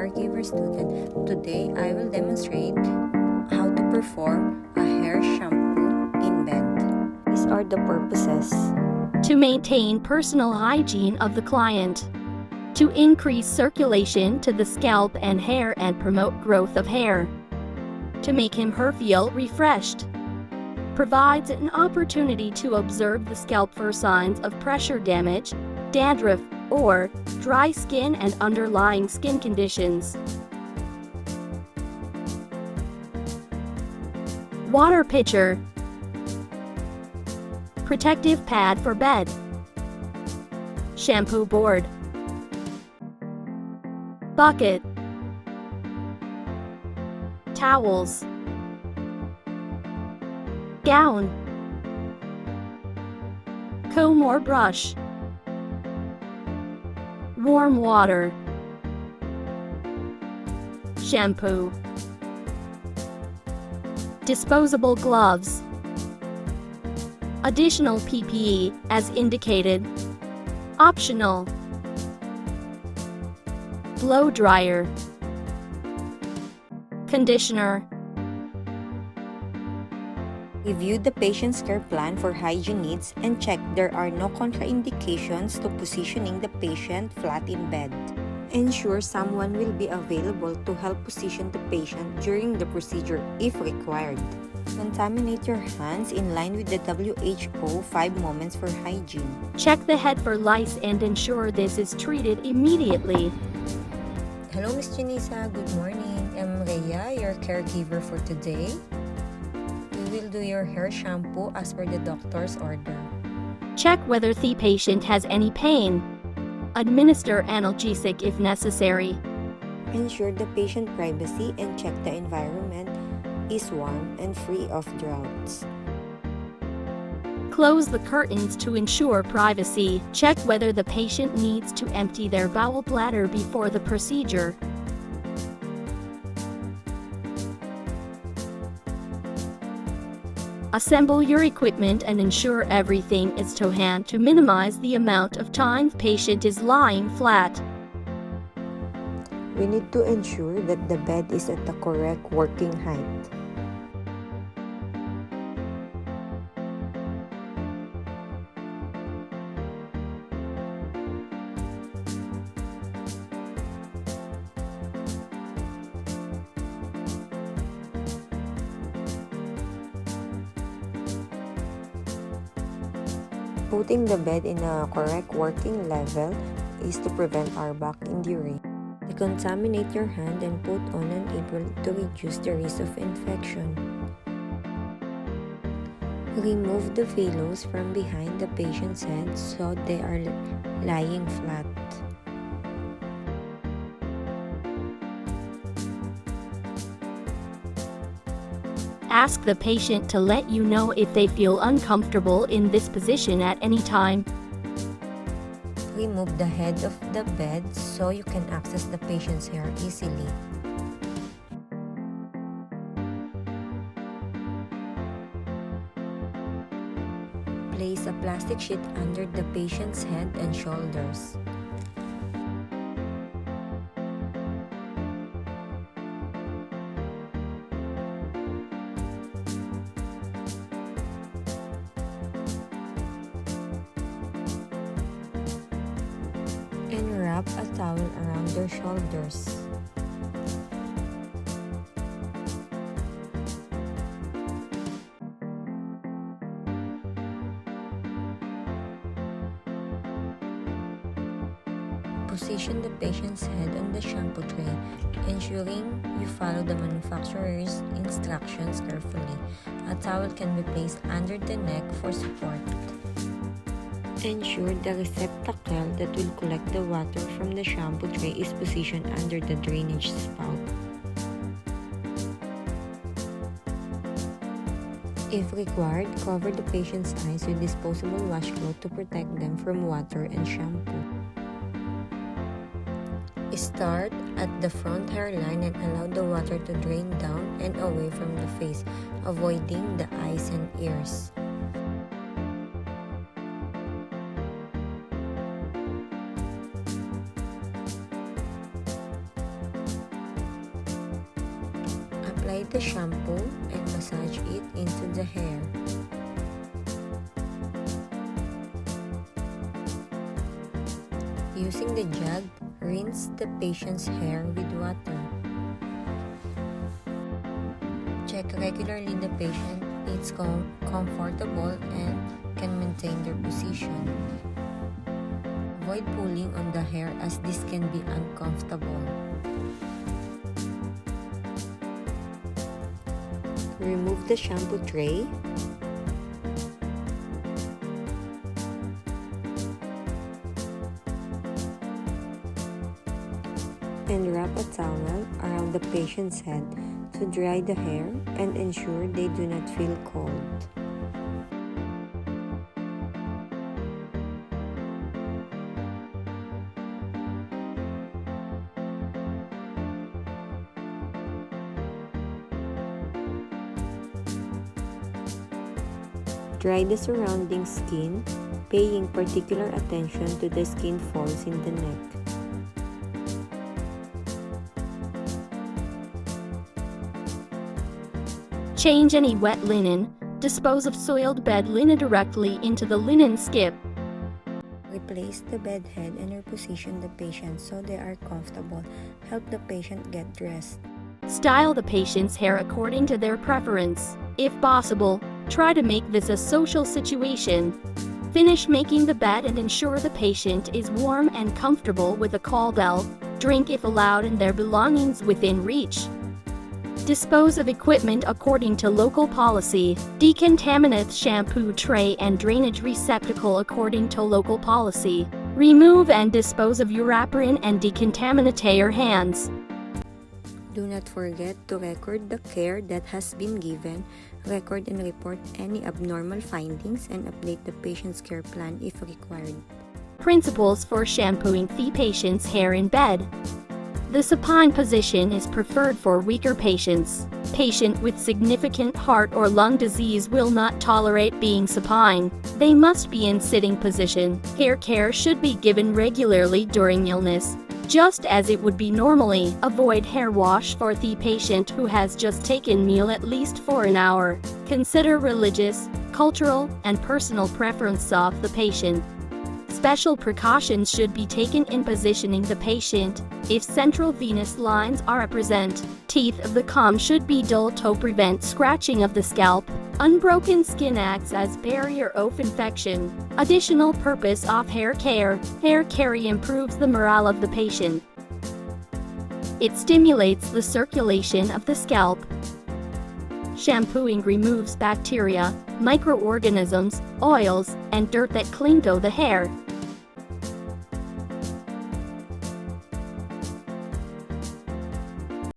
caregiver student. Today, I will demonstrate how to perform a hair shampoo in bed. These are the purposes. To maintain personal hygiene of the client. To increase circulation to the scalp and hair and promote growth of hair. To make him/her feel refreshed. Provides an opportunity to observe the scalp for signs of pressure damage, dandruff, or dry skin and underlying skin conditions. Water pitcher. Protective pad for bed. Shampoo board. Bucket. Towels. Gown. Comb or brush. Warm water. Shampoo. Disposable gloves. Additional PPE as indicated. Optional. Blow dryer. Conditioner. Review the patient's care plan for hygiene needs and check there are no contraindications to positioning the patient flat in bed. Ensure someone will be available to help position the patient during the procedure if required. Contaminate your hands in line with the WHO 5 moments for hygiene. Check the head for lice and ensure this is treated immediately. Hello, Miss Janisa. Good morning. I'm Rhea, your caregiver for today. We will do your hair shampoo as per the doctor's order. Check whether the patient has any pain. Administer analgesic if necessary. Ensure the patient privacy and check the environment is warm and free of draughts. Close the curtains to ensure privacy. Check whether the patient needs to empty their bowel bladder before the procedure. Assemble your equipment and ensure everything is to hand to minimize the amount of time the patient is lying flat. We need to ensure that the bed is at the correct working height. Putting the bed in a correct working level is to prevent our back injury. Decontaminate your hand and put on an apron to reduce the risk of infection. Remove the pillows from behind the patient's head so they are lying flat. Ask the patient to let you know if they feel uncomfortable in this position at any time. Remove the head of the bed so you can access the patient's hair easily. Place a plastic sheet under the patient's head and shoulders. And wrap a towel around their shoulders. Position the patient's head on the shampoo tray, ensuring you follow the manufacturer's instructions carefully. A towel can be placed under the neck for support. Ensure the receptacle that will collect the water from the shampoo tray is positioned under the drainage spout. If required, cover the patient's eyes with disposable washcloth to protect them from water and shampoo. Start at the front hairline and allow the water to drain down and away from the face, avoiding the eyes and ears. Apply the shampoo and massage it into the hair. Using the jug, rinse the patient's hair with water. Check regularly the patient is comfortable and can maintain their position. Avoid pulling on the hair as this can be uncomfortable. Remove the shampoo tray. And wrap a towel around the patient's head to dry the hair and ensure they do not feel cold. Dry the surrounding skin, paying particular attention to the skin folds in the neck. Change any wet linen. Dispose of soiled bed linen directly into the linen skip. Replace the bed head and reposition the patient so they are comfortable. Help the patient get dressed. Style the patient's hair according to their preference. If possible, try to make this a social situation. Finish making the bed and ensure the patient is warm and comfortable with a call bell. Drink if allowed and their belongings within reach. Dispose of equipment according to local policy. Decontaminate shampoo tray and drainage receptacle according to local policy. Remove and dispose of urapron and decontaminate your hands. Do not forget to record the care that has been given, record and report any abnormal findings, and update the patient's care plan if required. Principles for shampooing the patient's hair in bed. The supine position is preferred for weaker patients. Patient with significant heart or lung disease will not tolerate being supine. They must be in sitting position. Hair care should be given regularly during illness, just as it would be normally. Avoid hair wash for the patient who has just taken meal at least for an hour. Consider religious, cultural, and personal preference of the patient. Special precautions should be taken in positioning the patient. If central venous lines are present, teeth of the comb should be dull to prevent scratching of the scalp. Unbroken skin acts as barrier of infection. Additional purpose of hair care. Hair care improves the morale of the patient. It stimulates the circulation of the scalp. Shampooing removes bacteria, microorganisms, oils, and dirt that cling to the hair.